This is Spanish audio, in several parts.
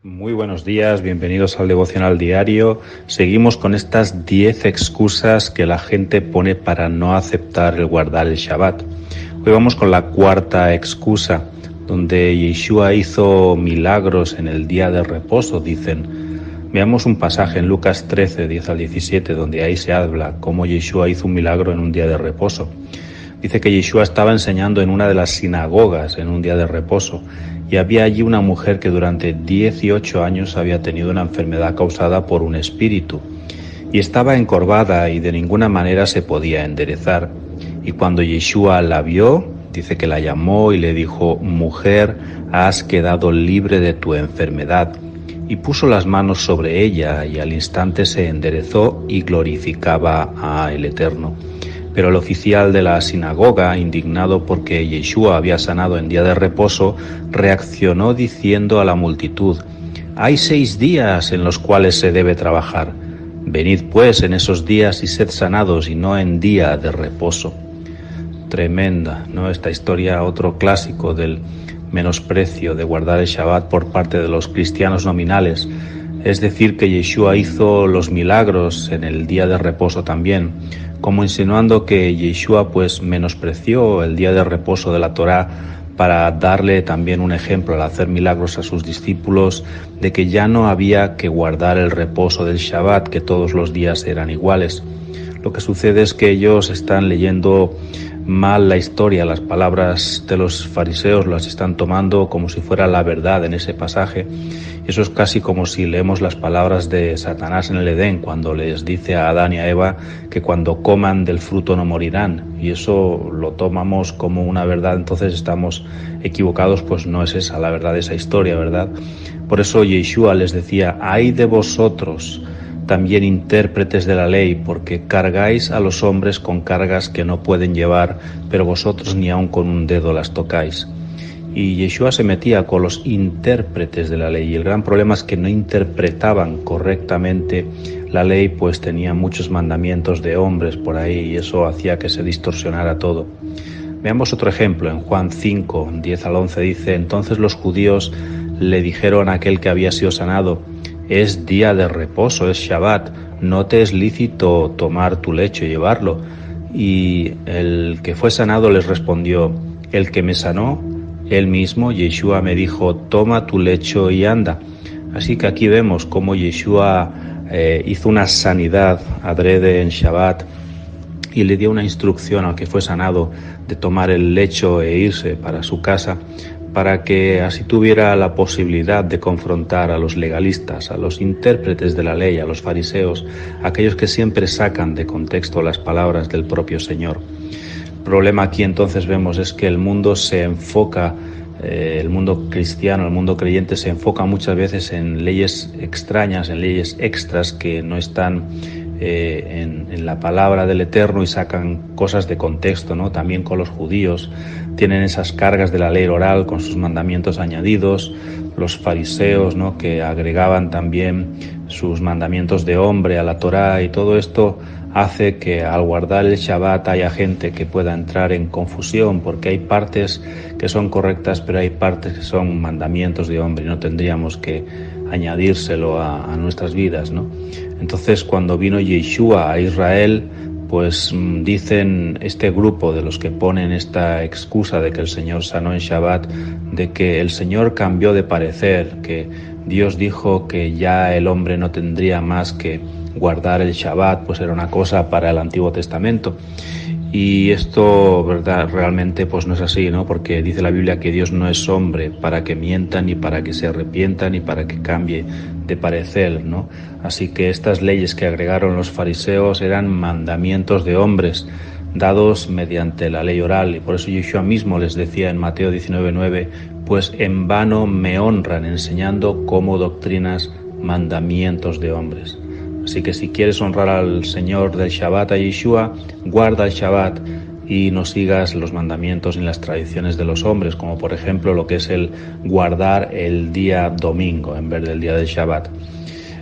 Muy buenos días, bienvenidos al Devocional Diario. Seguimos con estas 10 excusas que la gente pone para no aceptar el guardar el Shabbat. Hoy vamos con la cuarta excusa, donde Yeshua hizo milagros en el día de reposo, dicen. Veamos un pasaje en Lucas 13, 10 al 17, donde ahí se habla cómo Yeshua hizo un milagro en un día de reposo. Dice que Yeshua estaba enseñando en una de las sinagogas en un día de reposo y había allí una mujer que durante 18 años había tenido una enfermedad causada por un espíritu y estaba encorvada y de ninguna manera se podía enderezar. Y cuando Yeshua la vio, dice que la llamó y le dijo: «Mujer, has quedado libre de tu enfermedad». Y puso las manos sobre ella y al instante se enderezó y glorificaba al Eterno. Pero el oficial de la sinagoga, indignado porque Yeshua había sanado en día de reposo, reaccionó diciendo a la multitud: «Hay 6 días en los cuales se debe trabajar. Venid pues en esos días y sed sanados y no en día de reposo». Tremenda, ¿no? Esta historia, otro clásico del menosprecio de guardar el Shabbat por parte de los cristianos nominales. Es decir, que Yeshua hizo los milagros en el día de reposo también, como insinuando que Yeshua pues menospreció el día de reposo de la Torá para darle también un ejemplo al hacer milagros a sus discípulos de que ya no había que guardar el reposo del Shabbat, que todos los días eran iguales. Lo que sucede es que ellos están leyendo mal la historia, las palabras de los fariseos las están tomando como si fuera la verdad en ese pasaje. Eso es casi como si leemos las palabras de Satanás en el Edén, cuando les dice a Adán y a Eva que cuando coman del fruto no morirán, y eso lo tomamos como una verdad. Entonces estamos equivocados, pues no es esa la verdad de esa historia, ¿verdad? Por eso Yeshua les decía: «Ay de vosotros, también intérpretes de la ley, porque cargáis a los hombres con cargas que no pueden llevar, pero vosotros ni aun con un dedo las tocáis». Y Yeshua se metía con los intérpretes de la ley, y el gran problema es que no interpretaban correctamente la ley, pues tenía muchos mandamientos de hombres por ahí, y eso hacía que se distorsionara todo. Veamos otro ejemplo, en Juan 5, 10 al 11 dice: «Entonces los judíos le dijeron a aquel que había sido sanado: «Es día de reposo, es Shabbat, no te es lícito tomar tu lecho y llevarlo». Y el que fue sanado les respondió: «El que me sanó, él mismo, Yeshua, me dijo: toma tu lecho y anda». Así que aquí vemos cómo Yeshua hizo una sanidad adrede en Shabbat y le dio una instrucción al que fue sanado de tomar el lecho e irse para su casa, para que así tuviera la posibilidad de confrontar a los legalistas, a los intérpretes de la ley, a los fariseos, aquellos que siempre sacan de contexto las palabras del propio Señor. El problema aquí entonces vemos es que el mundo se enfoca, el mundo cristiano, el mundo creyente se enfoca muchas veces en leyes extrañas, en leyes extras que no están en la palabra del Eterno, y sacan cosas de contexto, ¿no? También con los judíos tienen esas cargas de la ley oral con sus mandamientos añadidos, los fariseos, ¿no?, que agregaban también sus mandamientos de hombre a la Torá, y todo esto hace que al guardar el Shabbat haya gente que pueda entrar en confusión, porque hay partes que son correctas, pero hay partes que son mandamientos de hombre y no tendríamos que añadírselo a nuestras vidas, ¿no? Entonces, cuando vino Yeshua a Israel, pues dicen este grupo de los que ponen esta excusa de que el Señor sanó en Shabbat, de que el Señor cambió de parecer, que Dios dijo que ya el hombre no tendría más que guardar el Shabbat, pues era una cosa para el Antiguo Testamento. Y esto, verdad, realmente pues no es así, ¿no? Porque dice la Biblia que Dios no es hombre para que mienta, ni para que se arrepienta, ni para que cambie de parecer, ¿no? Así que estas leyes que agregaron los fariseos eran mandamientos de hombres dados mediante la ley oral, y por eso Yeshua mismo les decía en Mateo 19:9: «Pues en vano me honran enseñando como doctrinas mandamientos de hombres». Así que si quieres honrar al Señor del Shabbat, a Yeshua, guarda el Shabbat y no sigas los mandamientos ni las tradiciones de los hombres, como por ejemplo lo que es el guardar el día domingo en vez del día del Shabbat.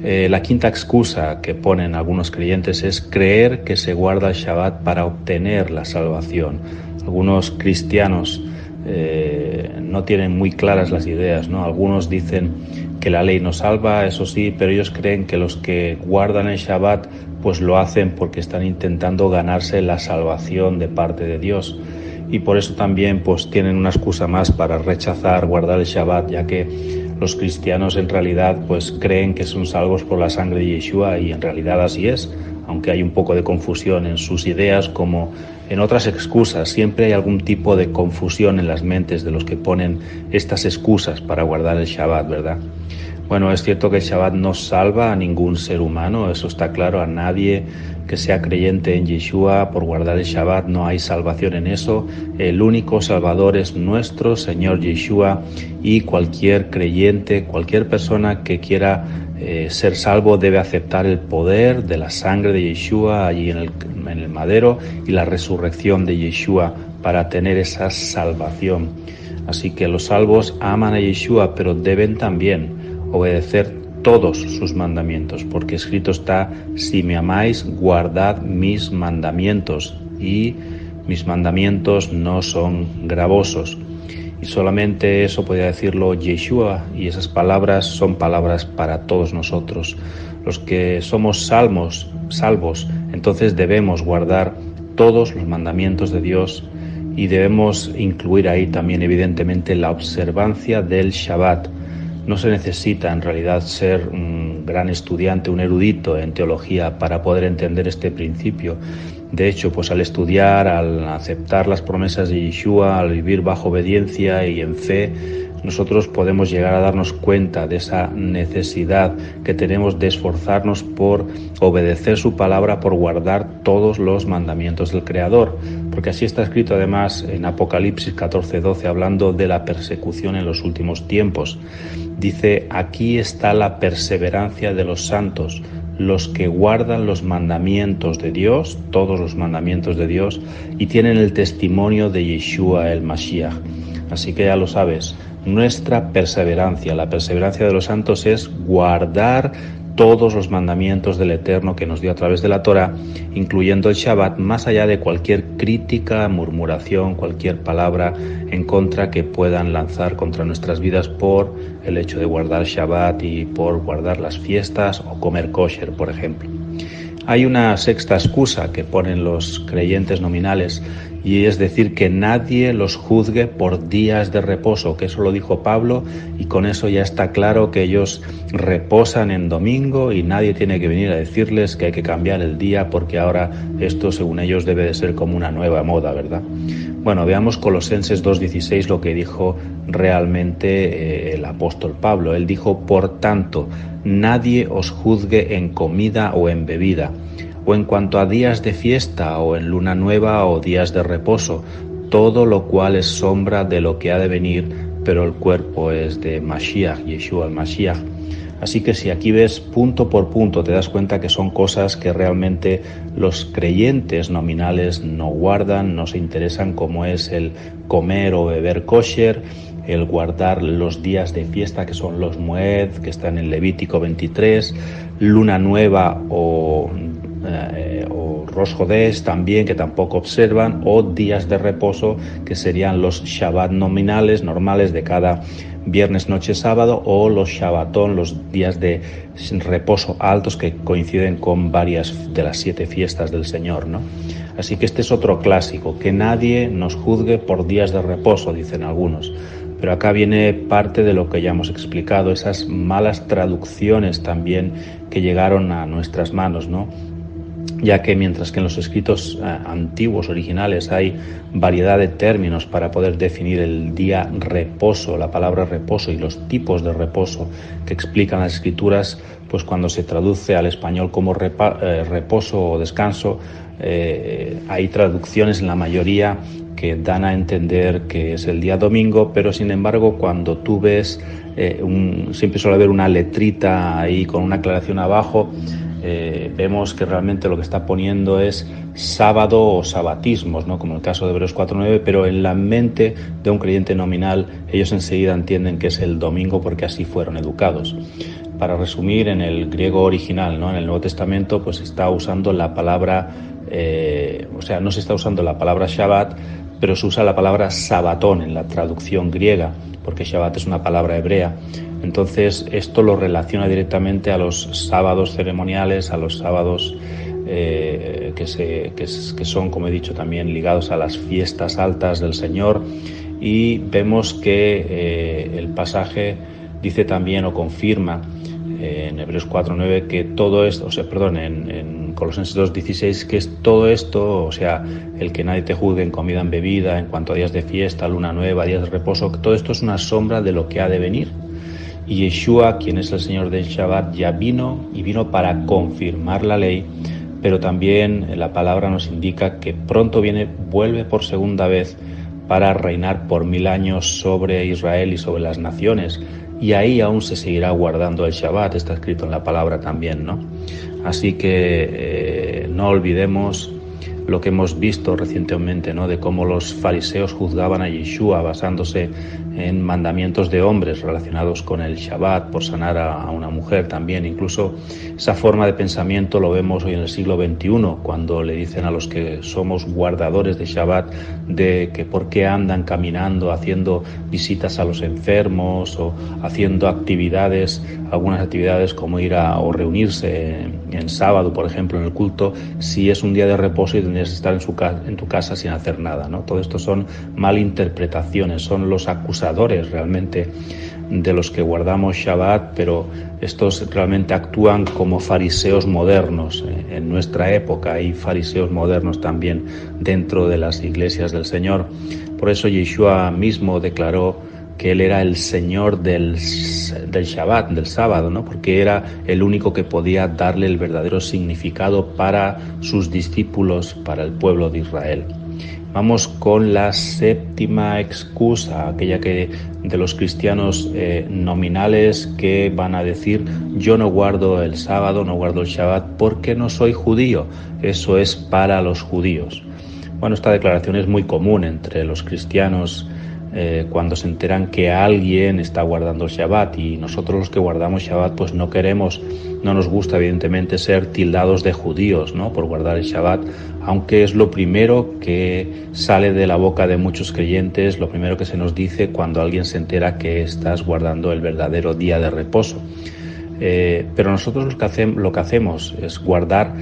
La quinta excusa que ponen algunos creyentes es creer que se guarda el Shabbat para obtener la salvación. Algunos cristianos no tienen muy claras las ideas, ¿no? Algunos dicen que la ley no salva, eso sí, pero ellos creen que los que guardan el Shabbat pues lo hacen porque están intentando ganarse la salvación de parte de Dios. Y por eso también pues tienen una excusa más para rechazar guardar el Shabbat, ya que los cristianos en realidad pues creen que son salvos por la sangre de Yeshua, y en realidad así es, aunque hay un poco de confusión en sus ideas como en otras excusas. Siempre hay algún tipo de confusión en las mentes de los que ponen estas excusas para guardar el Shabbat, ¿verdad? Bueno, es cierto que el Shabbat no salva a ningún ser humano, eso está claro. A nadie que sea creyente en Yeshua por guardar el Shabbat no hay salvación en eso. El único Salvador es nuestro Señor Yeshua, y cualquier creyente, cualquier persona que quiera ser salvo debe aceptar el poder de la sangre de Yeshua allí en el madero y la resurrección de Yeshua para tener esa salvación. Así que los salvos aman a Yeshua, pero deben también obedecer todos sus mandamientos, porque escrito está: si me amáis, guardad mis mandamientos, y mis mandamientos no son gravosos. Y solamente eso podía decirlo Yeshua, y esas palabras son palabras para todos nosotros. Los que somos salvos, entonces debemos guardar todos los mandamientos de Dios, y debemos incluir ahí también evidentemente la observancia del Shabbat. No se necesita en realidad ser un gran estudiante, un erudito en teología para poder entender este principio. De hecho, pues al estudiar, al aceptar las promesas de Yeshua, al vivir bajo obediencia y en fe, nosotros podemos llegar a darnos cuenta de esa necesidad que tenemos de esforzarnos por obedecer su palabra, por guardar todos los mandamientos del Creador. Porque así está escrito además en Apocalipsis 14:12, hablando de la persecución en los últimos tiempos. Dice: aquí está la perseverancia de los santos, los que guardan los mandamientos de Dios, todos los mandamientos de Dios, y tienen el testimonio de Yeshua el Mashiach. Así que ya lo sabes, nuestra perseverancia, la perseverancia de los santos, es guardar todos los mandamientos del Eterno que nos dio a través de la Torá, incluyendo el Shabbat, más allá de cualquier crítica, murmuración, cualquier palabra en contra que puedan lanzar contra nuestras vidas por el hecho de guardar Shabbat y por guardar las fiestas o comer kosher, por ejemplo. Hay una sexta excusa que ponen los creyentes nominales, y es decir que nadie los juzgue por días de reposo, que eso lo dijo Pablo, y con eso ya está claro que ellos reposan en domingo y nadie tiene que venir a decirles que hay que cambiar el día, porque ahora esto, según ellos, debe de ser como una nueva moda, ¿verdad? Bueno, veamos Colosenses 2:16 lo que dijo realmente el apóstol Pablo. Él dijo: por tanto, nadie os juzgue en comida o en bebida, o en cuanto a días de fiesta, o en luna nueva, o días de reposo, todo lo cual es sombra de lo que ha de venir, pero el cuerpo es de Mashiach, Yeshua el Mashiach. Así que si aquí ves punto por punto, te das cuenta que son cosas que realmente los creyentes nominales no guardan, no se interesan, como es el comer o beber kosher, el guardar los días de fiesta, que son los Moed, que están en Levítico 23, luna nueva o Rosh Hodesh también, que tampoco observan, o días de reposo, que serían los Shabbat nominales, normales, de cada viernes, noche, sábado, o los Shabbatón, los días de reposo altos que coinciden con varias de las 7 fiestas del Señor, ¿no? Así que este es otro clásico: que nadie nos juzgue por días de reposo, dicen algunos. Pero acá viene parte de lo que ya hemos explicado, esas malas traducciones también que llegaron a nuestras manos, ¿no? Ya que mientras que en los escritos antiguos, originales, hay variedad de términos para poder definir el día reposo, la palabra reposo y los tipos de reposo que explican las escrituras, pues cuando se traduce al español como reposo o descanso, hay traducciones en la mayoría que dan a entender que es el día domingo, pero sin embargo cuando tú ves, siempre suele haber una letrita ahí con una aclaración abajo, vemos que realmente lo que está poniendo es sábado o sabatismos, ¿no? Como el caso de Hebreos 4:9, pero en la mente de un creyente nominal ellos enseguida entienden que es el domingo porque así fueron educados. Para resumir, en el griego original, ¿no? En el Nuevo Testamento, pues está usando la palabra, no se está usando la palabra Shabbat, pero se usa la palabra sabatón en la traducción griega, porque Shabbat es una palabra hebrea. Entonces esto lo relaciona directamente a los sábados ceremoniales, a los sábados que son, como he dicho, también ligados a las fiestas altas del Señor. Y vemos que el pasaje dice también o confirma en Hebreos 4:9 que todo esto, en Colosenses 2:16, que es todo esto, o sea, el que nadie te juzgue en comida, en bebida, en cuanto a días de fiesta, luna nueva, días de reposo, todo esto es una sombra de lo que ha de venir. Y Yeshua, quien es el Señor del Shabbat, ya vino para confirmar la ley, pero también la palabra nos indica que pronto vuelve por segunda vez para reinar por 1000 años sobre Israel y sobre las naciones. Y ahí aún se seguirá guardando el Shabbat, está escrito en la palabra también, ¿no? Así que no olvidemos lo que hemos visto recientemente, ¿no? De cómo los fariseos juzgaban a Yeshua basándose en mandamientos de hombres relacionados con el Shabbat, por sanar a una mujer también. Incluso esa forma de pensamiento lo vemos hoy en el siglo XXI, cuando le dicen a los que somos guardadores de Shabbat de que por qué andan caminando, haciendo visitas a los enfermos o haciendo algunas actividades como ir o reunirse en sábado, por ejemplo, en el culto, si es un día de reposo y tendrías que estar en tu casa sin hacer nada, ¿no? Todo esto son malinterpretaciones, son los acusadores realmente de los que guardamos Shabbat, pero estos realmente actúan como fariseos modernos. En nuestra época hay fariseos modernos también dentro de las iglesias del Señor. Por eso Yeshua mismo declaró que él era el Señor del Shabbat, del sábado, ¿no? Porque era el único que podía darle el verdadero significado para sus discípulos, para el pueblo de Israel. Vamos con la séptima excusa, aquella que de los cristianos nominales que van a decir: yo no guardo el sábado, no guardo el Shabbat porque no soy judío, eso es para los judíos. Bueno, esta declaración es muy común entre los cristianos cuando se enteran que alguien está guardando el Shabbat, y nosotros los que guardamos Shabbat pues no nos gusta evidentemente ser tildados de judíos, ¿no? Por guardar el Shabbat, aunque es lo primero que sale de la boca de muchos creyentes, lo primero que se nos dice cuando alguien se entera que estás guardando el verdadero día de reposo. Pero nosotros lo que hacemos es guardar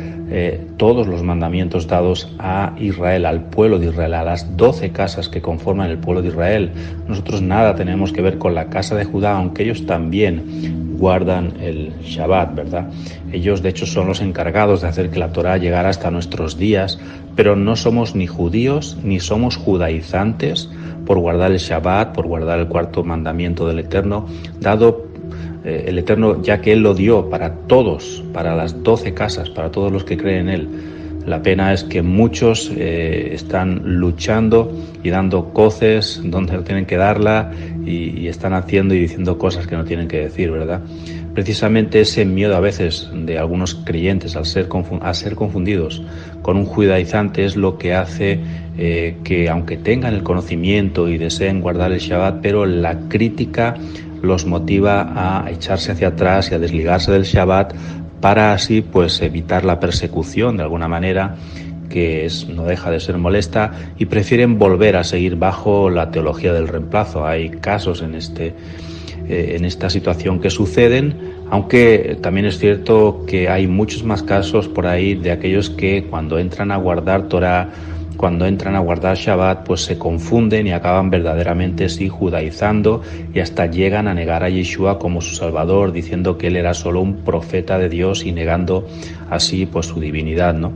todos los mandamientos dados a Israel, al pueblo de Israel, a las 12 casas que conforman el pueblo de Israel. Nosotros nada tenemos que ver con la casa de Judá, aunque ellos también guardan el Shabbat, ¿verdad? Ellos, de hecho, son los encargados de hacer que la Torá llegara hasta nuestros días, pero no somos ni judíos ni somos judaizantes por guardar el Shabbat, por guardar el cuarto mandamiento del Eterno, dado el Eterno, ya que Él lo dio para todos, para las 12 casas, para todos los que creen en Él. La pena es que muchos están luchando y dando coces donde no tienen que darla, y están haciendo y diciendo cosas que no tienen que decir, ¿verdad? Precisamente ese miedo a veces de algunos creyentes a ser confundidos con un judaizante es lo que hace que, aunque tengan el conocimiento y deseen guardar el Shabbat, pero la crítica los motiva a echarse hacia atrás y a desligarse del Shabbat para así pues evitar la persecución de alguna manera, que no deja de ser molesta, y prefieren volver a seguir bajo la teología del reemplazo. Hay casos en esta situación que suceden, aunque también es cierto que hay muchos más casos por ahí de aquellos que cuando entran a guardar Torah, cuando entran a guardar Shabbat, pues se confunden y acaban verdaderamente judaizando, y hasta llegan a negar a Yeshua como su Salvador, diciendo que él era solo un profeta de Dios y negando así pues su divinidad, ¿no?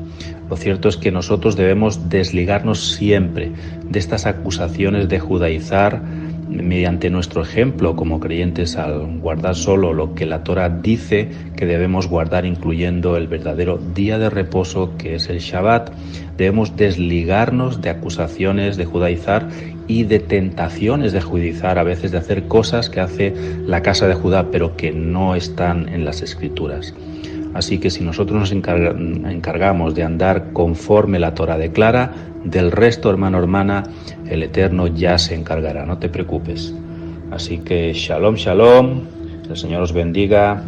Lo cierto es que nosotros debemos desligarnos siempre de estas acusaciones de judaizar mediante nuestro ejemplo como creyentes, al guardar solo lo que la Torá dice que debemos guardar, incluyendo el verdadero día de reposo que es el Shabbat. Debemos desligarnos de acusaciones de judaizar y de tentaciones de judaizar, a veces de hacer cosas que hace la casa de Judá pero que no están en las Escrituras. Así que si nosotros nos encargamos de andar conforme la Torá declara, del resto, hermano, hermana, el Eterno ya se encargará, no te preocupes. Así que shalom, shalom, el Señor os bendiga.